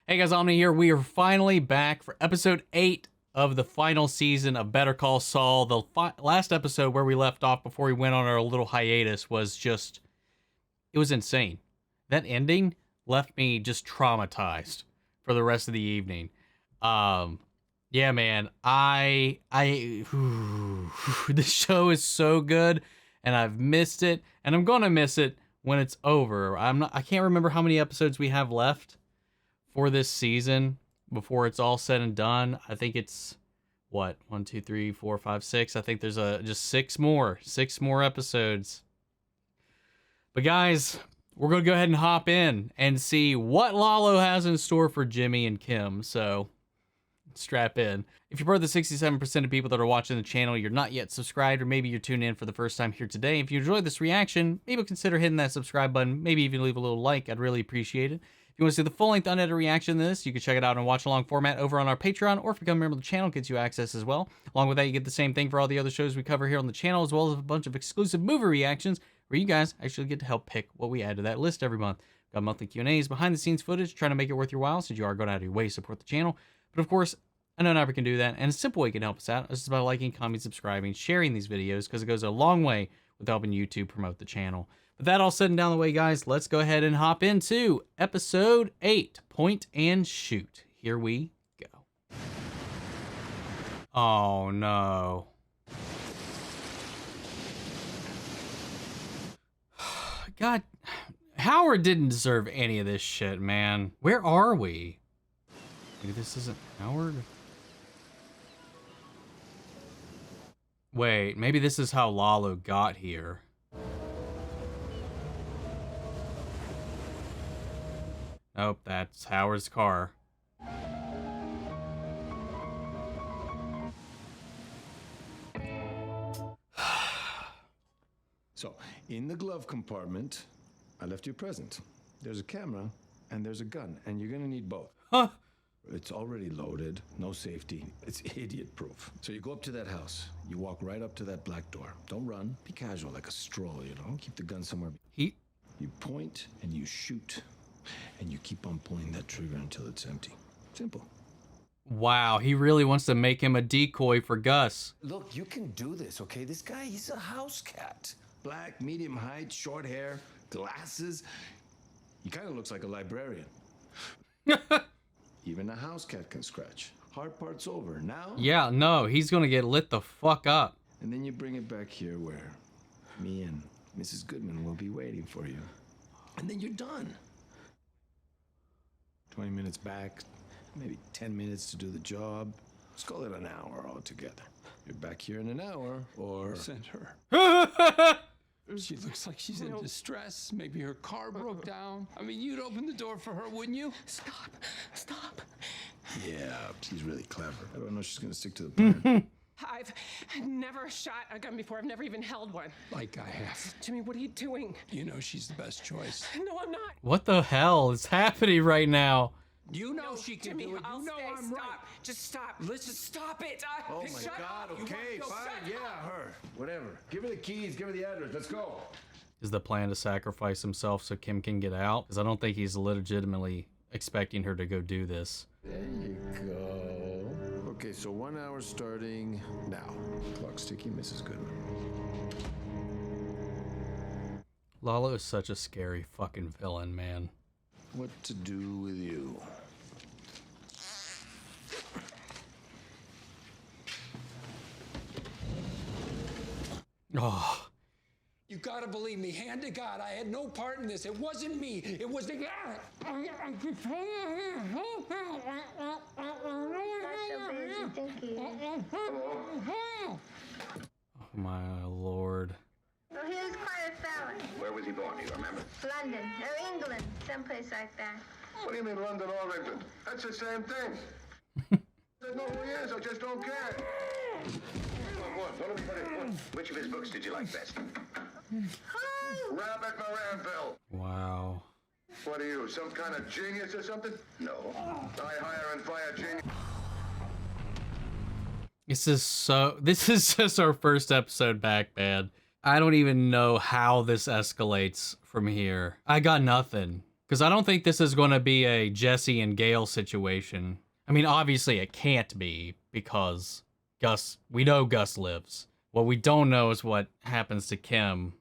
Hey guys, Omni here. We are finally back for episode 8 of the final season of Better Call Saul. The last episode where we left off before we went on our little hiatus was just, it was insane. That ending left me just traumatized for the rest of the evening. Yeah, man, this show is so good and I've missed it and I'm going to miss it when it's over. I can't remember how many episodes we have left for this season before it's all said and done. I think it's what, 1, 2, 3, 4, 5, 6. I think there's just six more episodes. But guys, we're gonna go ahead and hop in and see what Lalo has in store for Jimmy and Kim. So strap in. If you're part of the 67% of people that are watching the channel, you're not yet subscribed, or maybe you're tuning in for the first time here today. If you enjoyed this reaction, maybe consider hitting that subscribe button. Maybe even leave a little like. I'd really appreciate it. If you want to see the full-length unedited reaction to this, you can check it out in watch-along format over on our Patreon, or if you become a member of the channel, it gets you access as well. Along with that, you get the same thing for all the other shows we cover here on the channel, as well as a bunch of exclusive movie reactions, where you guys actually get to help pick what we add to that list every month. We've got monthly Q&As, behind-the-scenes footage, trying to make it worth your while, since you are going out of your way to support the channel. But of course, I know not everyone can do that, and a simple way you can help us out is just by liking, commenting, subscribing, sharing these videos, because it goes a long way with helping YouTube promote the channel. With that all said and down the way, guys, let's go ahead and hop into episode 8, Point and Shoot. Here we go. Oh, no. God, Howard didn't deserve any of this shit, man. Where are we? Maybe this isn't Howard? Wait, maybe this is how Lalo got here. Nope, that's Howard's car. So, in the glove compartment, I left you a present. There's a camera and there's a gun, and you're gonna need both. Huh? It's already loaded, no safety. It's idiot-proof. So you go up to that house. You walk right up to that black door. Don't run. Be casual, like a stroll, you know? Keep the gun somewhere. You point and you shoot. And you keep on pulling that trigger until it's empty. Simple. Wow, he really wants to make him a decoy for Gus. Look, you can do this, okay? This guy, he's a house cat. Black, medium height, short hair, glasses. He kind of looks like a librarian. Even a house cat can scratch. Hard part's over. Now? Yeah, no, he's gonna get lit the fuck up. And then you bring it back here where me and Mrs. Goodman will be waiting for you. And then you're done. 20 minutes back, maybe 10 minutes to do the job. Let's call it an hour altogether. You're back here in an hour, or... Send her. She looks like she's in distress. Maybe her car broke down. I mean, you'd open the door for her, wouldn't you? Stop. Stop. Yeah, she's really clever. I don't know she's gonna stick to the plan. I've never shot a gun before. I've never even held one. Like I have. Jimmy, what are you doing? You know she's the best choice. No, I'm not. What the hell is happening right now? You know No, she can Jimmy, do it. I'll You know stay. I'm Stop. right. Just stop. Listen. Just stop it. Oh my Shut God, up. okay, You want- fine, shut yeah, up. her. Whatever. Give her the keys, give her the address, let's go. Is the plan to sacrifice himself so Kim can get out? Because I don't think he's legitimately expecting her to go do this. There you go. Okay, so 1 hour starting now. Clock's ticking, Mrs. Goodman. Lalo is such a scary fucking villain, man. What to do with you? Oh, You gotta believe me, hand to God, I had no part in this. It wasn't me. It was the guy. oh my lord. Well, he was quite a fella. Where was he born, do you remember? London or England, someplace like that. What do you mean London or England? That's the same thing. There's no who he is, I just don't care. Don't let me put it. Which of his books did you like best? Rabbit Moranville. Wow. What are you, some kind of genius or something? No. I hire and fire genius. This is just our first episode back, man. I don't even know how this escalates from here. I got nothing. Because I don't think this is going to be a Jesse and Gale situation. I mean, obviously it can't be because we know Gus lives. What we don't know is what happens to Kim.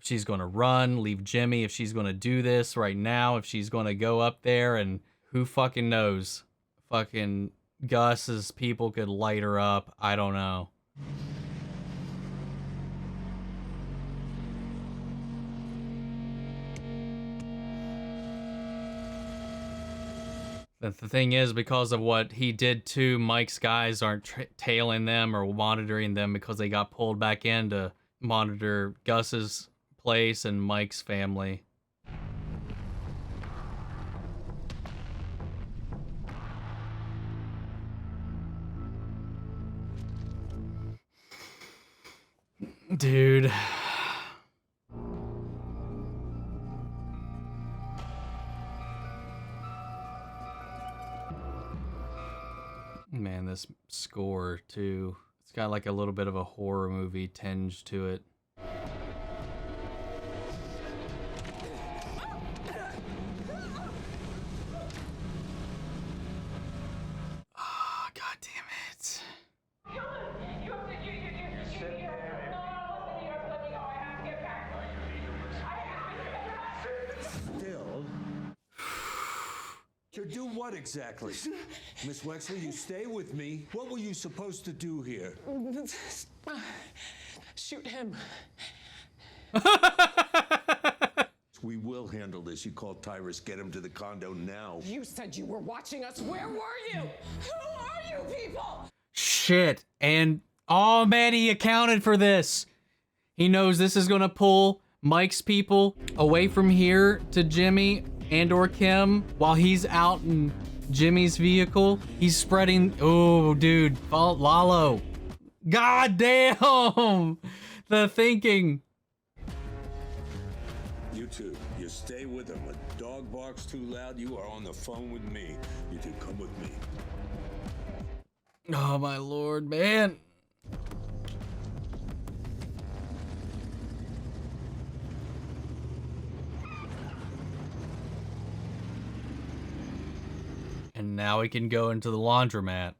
If she's going to run, leave Jimmy, if she's going to do this right now, if she's going to go up there, and who fucking knows? Fucking Gus's people could light her up. I don't know. The thing is, because of what he did to Mike's guys aren't tailing them or monitoring them because they got pulled back in to monitor Gus's place and Mike's family. Dude. Man, this score too. It's got like a little bit of a horror movie tinge to it. Oh, God damn it. Still? To do what exactly? Miss Wexler, you stay with me. What were you supposed to do here? Shoot him. We will handle this. You call Tyrus, get him to the condo now. You said you were watching us. Where were you? Who are you people? Shit. And, oh man, he accounted for this. He knows this is gonna pull Mike's people away from here to Jimmy and or Kim while he's out in Jimmy's vehicle. He's spreading, oh dude, Lalo. God damn, the thinking. You two, you stay with him. A dog barks too loud, you are on the phone with me. You two, come with me. Oh my lord, man. And now we can go into the laundromat.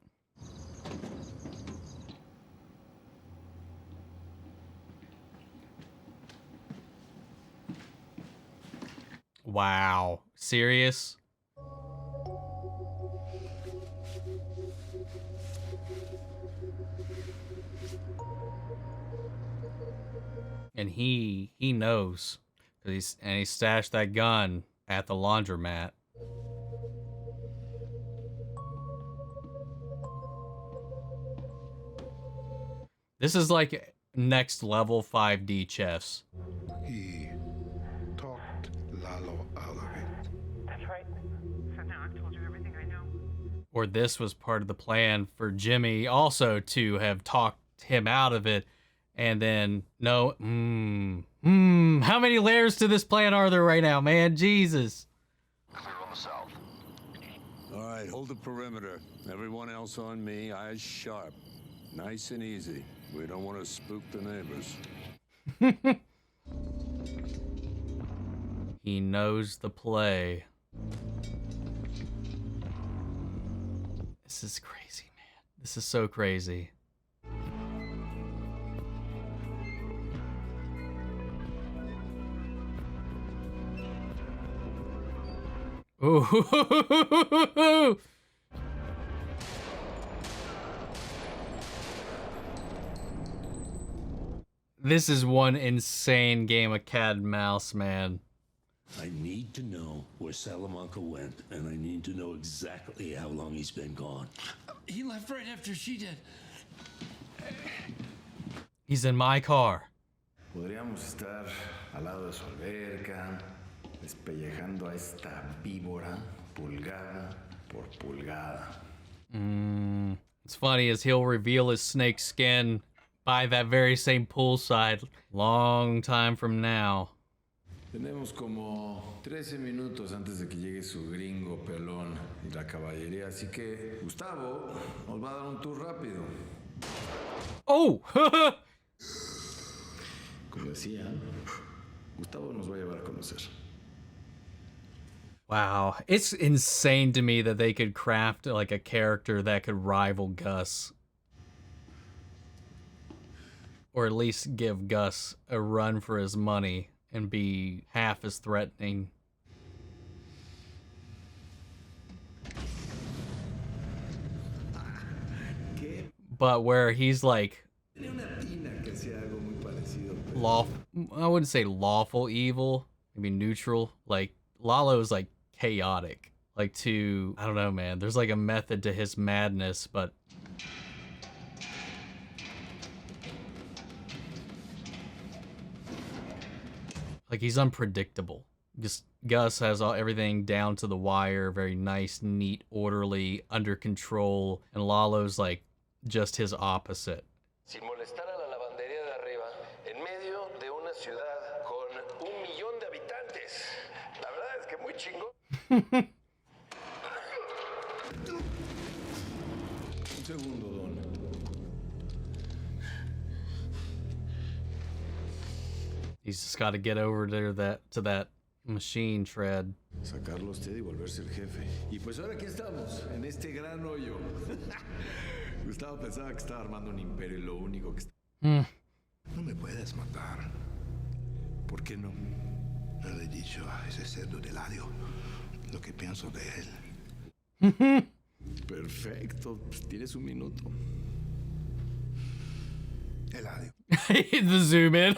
Wow. Serious? And he knows. He stashed that gun at the laundromat. This is like next level 5D chess. He talked Lalo out of it. That's right. So now I've told you everything I know. Or this was part of the plan for Jimmy also to have talked him out of it. And then, no, how many layers to this plan are there right now, man? Jesus. Clear on the south. All right, hold the perimeter. Everyone else on me, eyes sharp. Nice and easy. We don't want to spook the neighbors. He knows the play. This is crazy, man. This is so crazy. Ooh. This is one insane game of cat and mouse, man. I need to know where Salamanca went, and I need to know exactly how long he's been gone. He left right after she did. He's in my car. Podríamos estar al lado de su alberca, despellejando a esta víbora, pulgada por pulgada. It's funny as he'll reveal his snake skin by that very same poolside long time from now. Tenemos como 13 minutos antes de que llegue su gringo pelón y la caballería, así que Gustavo nos va a dar un tour rápido. Oh! Como decía, Gustavo nos va a llevar a conocer. Wow, it's insane to me that they could craft like a character that could rival Gus. Or at least give Gus a run for his money and be half as threatening. But where he's like I wouldn't say lawful evil, maybe neutral. Like Lalo's like chaotic. Like to, I don't know, man. There's like a method to his madness, but like he's unpredictable. Just Gus has everything down to the wire, very nice, neat, orderly, under control, and Lalo's like just his opposite. Sin molestar a la lavandería de arriba, en medio de una ciudad con 1,000,000 de habitantes. La verdad es que muy chingón. Un segundo, Don. He's just got to get over there to that machine shred. Sacarlo usted y volverse el jefe. Y pues ahora aquí estamos, en este gran hoyo. Gustavo pensaba que estaba armando un imperio y lo único que... No me puedes matar. ¿Por qué no? No le he dicho a ese cerdo de Eladio lo que pienso de él. Perfecto, pues tienes un minuto. Eladio. The zoom in.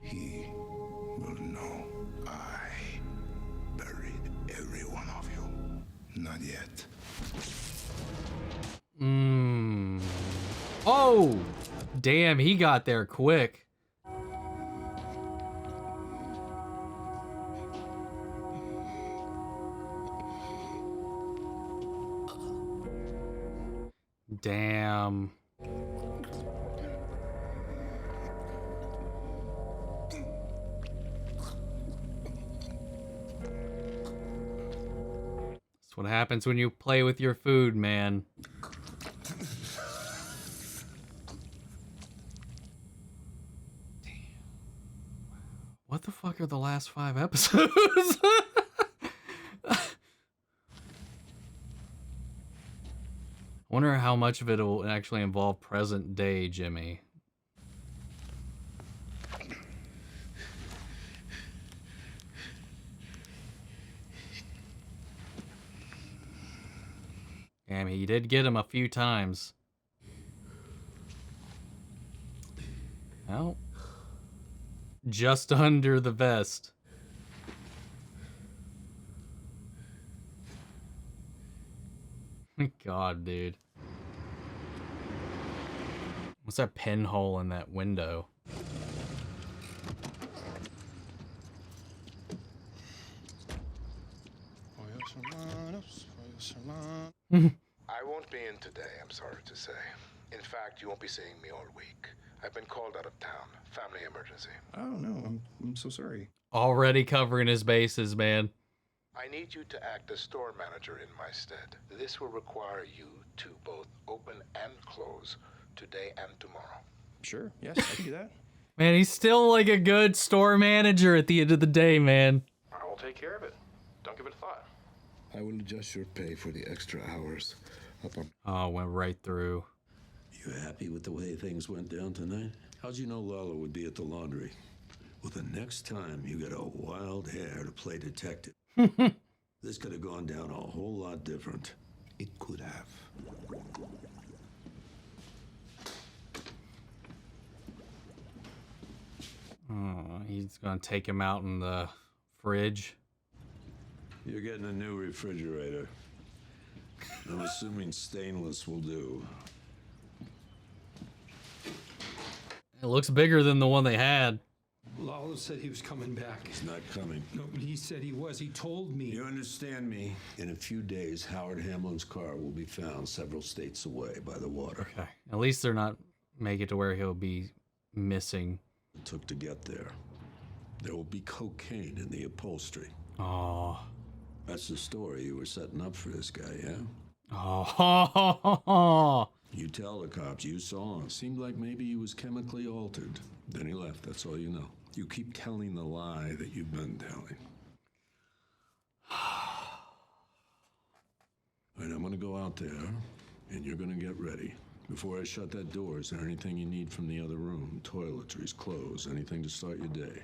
He will know I buried every one of you. Not yet. Oh, damn, he got there quick. Damn. That's what happens when you play with your food, man. What the fuck are the last 5 episodes? Wonder how much of it will actually involve present day Jimmy. Damn, he did get him a few times. Well, just under the vest. God, dude. What's that pinhole in that window? I won't be in today, I'm sorry to say. In fact, you won't be seeing me all week. I've been called out of town. Family emergency. Oh, no, I'm so sorry. Already covering his bases, man. I need you to act as store manager in my stead. This will require you to both open and close today and tomorrow. Sure, yes, I can do that. Man, he's still like a good store manager at the end of the day, man. I will take care of it. Don't give it a thought. I will adjust your pay for the extra hours. Up on... Oh, went right through. You happy with the way things went down tonight? How'd you know Lalo would be at the laundry? Well, the next time you get a wild hair to play detective, this could have gone down a whole lot different. It could have. Oh, he's gonna take him out in the fridge. You're getting a new refrigerator. I'm assuming stainless will do. It looks bigger than the one they had. Lalo said he was coming back. He's not coming. No, but he said he was. He told me. You understand me? In a few days, Howard Hamlin's car will be found several states away by the water. Okay. At least they're not make it to where he'll be missing. It took to get there. There will be cocaine in the upholstery. Oh. That's the story you were setting up for this guy, yeah? Oh. You tell the cops you saw him. Seemed like maybe he was chemically altered. Then he left, that's all you know. You keep telling the lie that you've been telling. All right, I'm gonna go out there, and you're gonna get ready. Before I shut that door, is there anything you need from the other room? Toiletries, clothes, anything to start your day?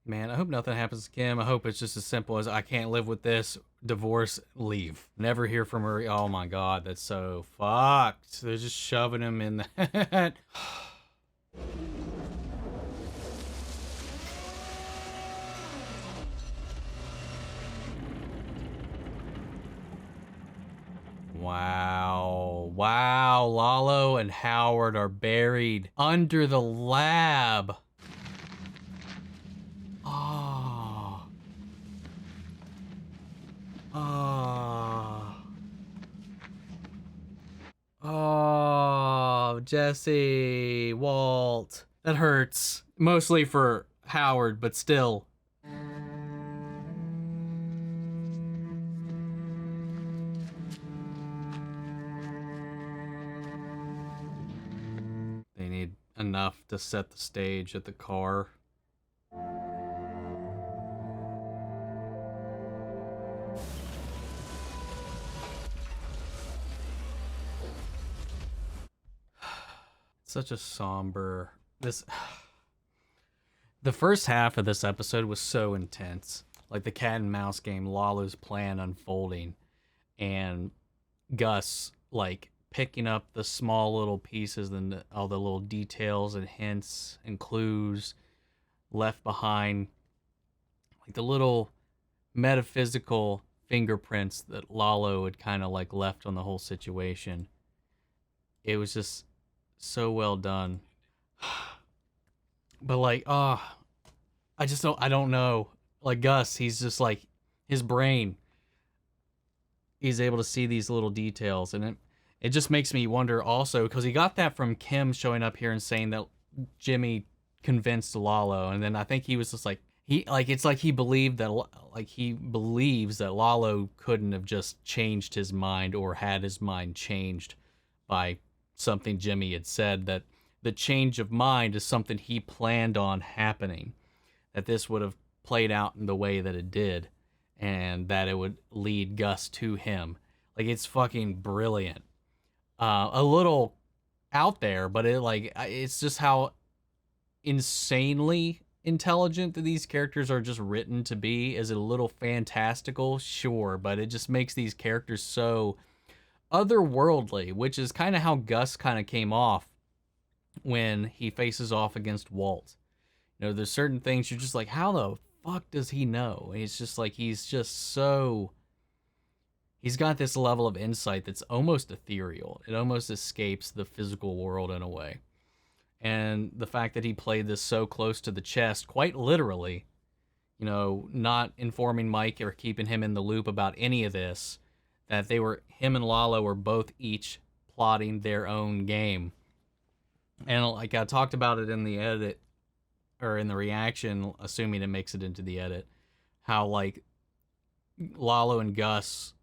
Man, I hope nothing happens to Kim. I hope it's just as simple as I can't live with this. Divorce, leave. Never hear from her. Oh my God, that's so fucked. They're just shoving him in that. Wow. Wow. Lalo and Howard are buried under the lab. Oh. Oh. Oh, Jesse, Walt. That hurts. Mostly for Howard, but still. They need enough to set the stage at the car. Such a somber... The first half of this episode was so intense. Like the cat and mouse game, Lalo's plan unfolding, and Gus, like, picking up the small little pieces and all the little details and hints and clues left behind. Like the little metaphysical fingerprints that Lalo had kind of like left on the whole situation. It was just so well done. But like, I don't know. Like Gus, he's just like, his brain, he's able to see these little details, and it just makes me wonder also, because he got that from Kim showing up here and saying that Jimmy convinced Lalo, and then I think he was just like, it's like he believed that, like he believes that Lalo couldn't have just changed his mind or had his mind changed by something Jimmy had said, that the change of mind is something he planned on happening, that this would have played out in the way that it did, and that it would lead Gus to him. Like, it's fucking brilliant. A little out there, but it's just how insanely intelligent that these characters are just written to be. Is it a little fantastical? Sure, but it just makes these characters so otherworldly, which is kind of how Gus kind of came off when he faces off against Walt. You know, there's certain things you're just like, how the fuck does he know? And it's just like, he's got this level of insight that's almost ethereal. It almost escapes the physical world in a way. And the fact that he played this so close to the chest, quite literally, you know, not informing Mike or keeping him in the loop about any of this, that him and Lalo were both each plotting their own game. And like I talked about it in the edit, or in the reaction, assuming it makes it into the edit, how like Lalo and Gus,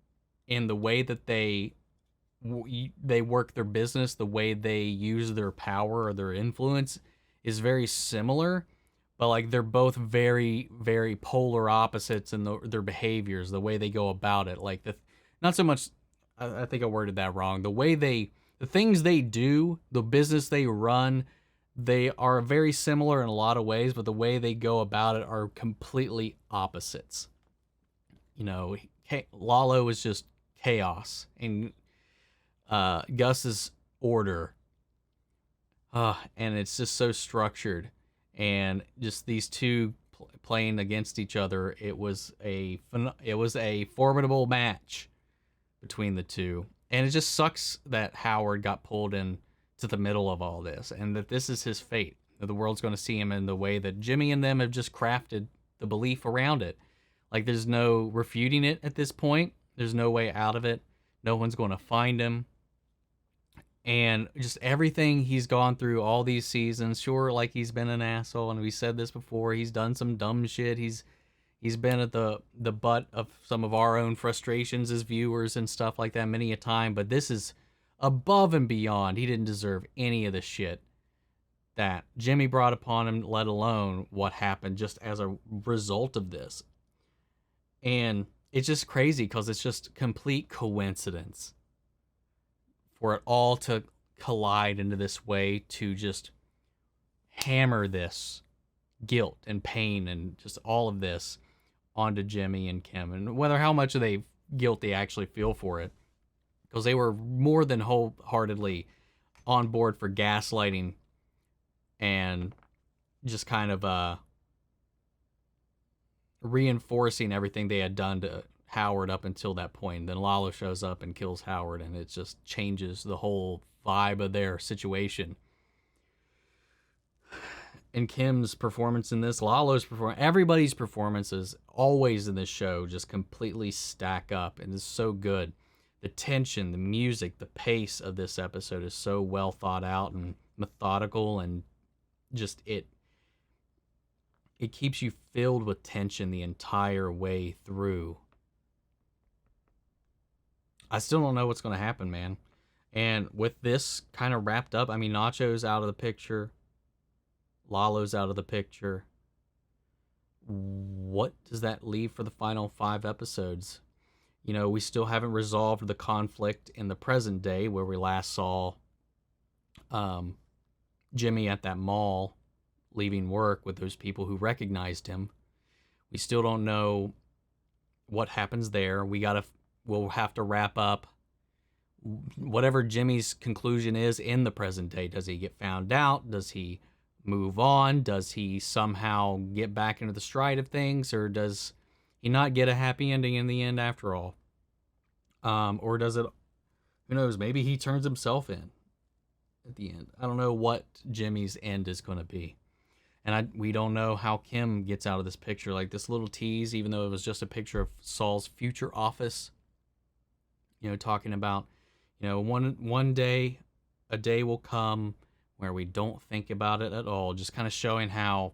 in the way that they work their business, the way they use their power or their influence is very similar, but like they're both very, very polar opposites in their behaviors, the way they go about it. Like not so much, I think I worded that wrong. The things they do, the business they run, they are very similar in a lot of ways, but the way they go about it are completely opposites. You know, Lalo is just chaos, and Gus is order. And it's just so structured, and just these two playing against each other. It was a formidable match between the two. And it just sucks that Howard got pulled in to the middle of all this, and that this is his fate, that the world's going to see him in the way that Jimmy and them have just crafted the belief around it. Like, there's no refuting it at this point. There's no way out of it. No one's going to find him. And just everything he's gone through all these seasons, sure, like he's been an asshole, and we said this before, he's done some dumb shit. He's been at the butt of some of our own frustrations as viewers and stuff like that many a time, but this is above and beyond. He didn't deserve any of the shit that Jimmy brought upon him, let alone what happened just as a result of this. And it's just crazy because it's just complete coincidence for it all to collide into this way to just hammer this guilt and pain and just all of this onto Jimmy and Kim, and whether how much of they guilt they actually feel for it, because they were more than wholeheartedly on board for gaslighting and just kind of reinforcing everything they had done to Howard up until that point. Then Lalo shows up and kills Howard, and it just changes the whole vibe of their situation. And Kim's performance in this, Lalo's performance, everybody's performances always in this show just completely stack up, and it's so good. The tension, the music, the pace of this episode is so well thought out and methodical, and just it keeps you filled with tension the entire way through. I still don't know what's going to happen, man. And with this kind of wrapped up, I mean, Nacho's out of the picture. Lalo's out of the picture. What does that leave for the final 5 episodes? You know, we still haven't resolved the conflict in the present day where we last saw Jimmy at that mall leaving work with those people who recognized him. We still don't know what happens there. We'll have to wrap up whatever Jimmy's conclusion is in the present day. Does he get found out? Does he move on? Does he somehow get back into the stride of things, or does he not get a happy ending in the end after all? Or does it, who knows, maybe he turns himself in at the end. I don't know what Jimmy's end is going to be. And we don't know how Kim gets out of this picture. Like this little tease, even though it was just a picture of Saul's future office, you know, talking about, you know, one day, a day will come where we don't think about it at all. Just kind of showing how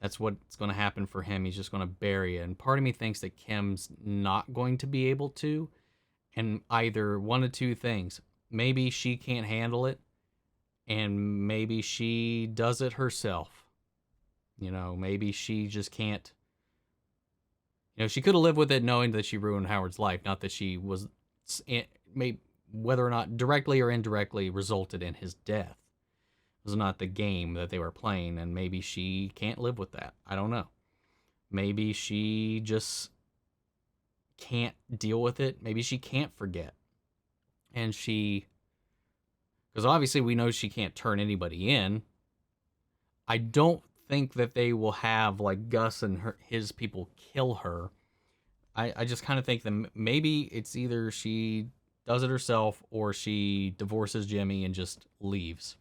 that's what's going to happen for him. He's just going to bury it. And part of me thinks that Kim's not going to be able to. And either one of two things. Maybe she can't handle it, and maybe she does it herself. You know, maybe she just can't. You know, she could have lived with it knowing that she ruined Howard's life, not that she was, whether or not directly or indirectly resulted in his death. It was not the game that they were playing, and maybe she can't live with that. I don't know. Maybe she just can't deal with it. Maybe she can't forget. And because obviously we know she can't turn anybody in. I don't think that they will have like Gus and his people kill her. I just kind of think that maybe it's either she does it herself or she divorces Jimmy and just leaves.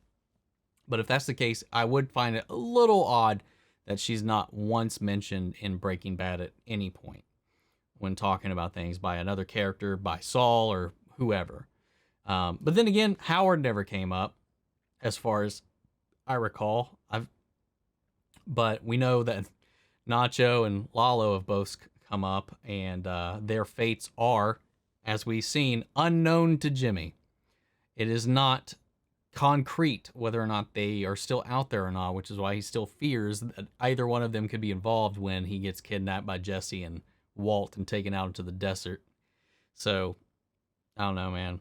But if that's the case, I would find it a little odd that she's not once mentioned in Breaking Bad at any point when talking about things by another character, by Saul or whoever. But then again, Howard never came up as far as I recall. But we know that Nacho and Lalo have both come up, and their fates are, as we've seen, unknown to Jimmy. It is not concrete whether or not they are still out there or not, which is why he still fears that either one of them could be involved when he gets kidnapped by Jesse and Walt and taken out into the desert. So, I don't know, man.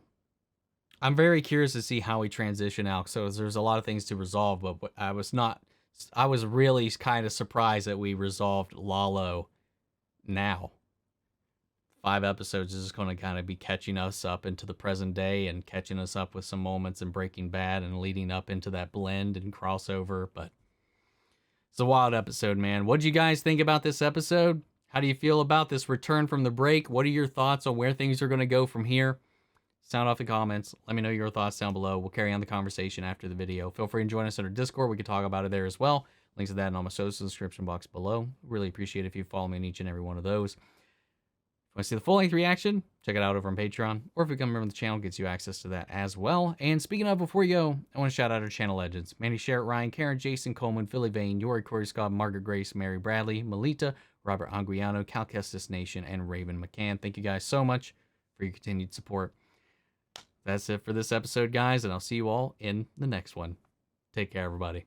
I'm very curious to see how we transition out. So there's a lot of things to resolve, but I was really kind of surprised that we resolved Lalo now. 5 episodes is just going to kind of be catching us up into the present day and catching us up with some moments in Breaking Bad and leading up into that blend and crossover. But it's a wild episode, man. What do you guys think about this episode? How do you feel about this return from the break? What are your thoughts on where things are going to go from here? Sound off the comments. Let me know your thoughts down below. We'll carry on the conversation after the video. Feel free to join us on our Discord. We can talk about it there as well. Links to that in all my social description box below. Really appreciate it if you follow me in each and every one of those. If you want to see the full-length reaction, check it out over on Patreon. Or if you become a member of the channel, it gets you access to that as well. And speaking of, before you go, I want to shout out our channel legends. Mandy Sherritt, Ryan, Karen, Jason Coleman, Philly Vane, Yori Corey Scott, Margaret Grace, Mary Bradley, Melita, Robert Anguiano, Cal Kestis Nation, and Raven McCann. Thank you guys so much for your continued support. That's it for this episode, guys, and I'll see you all in the next one. Take care, everybody.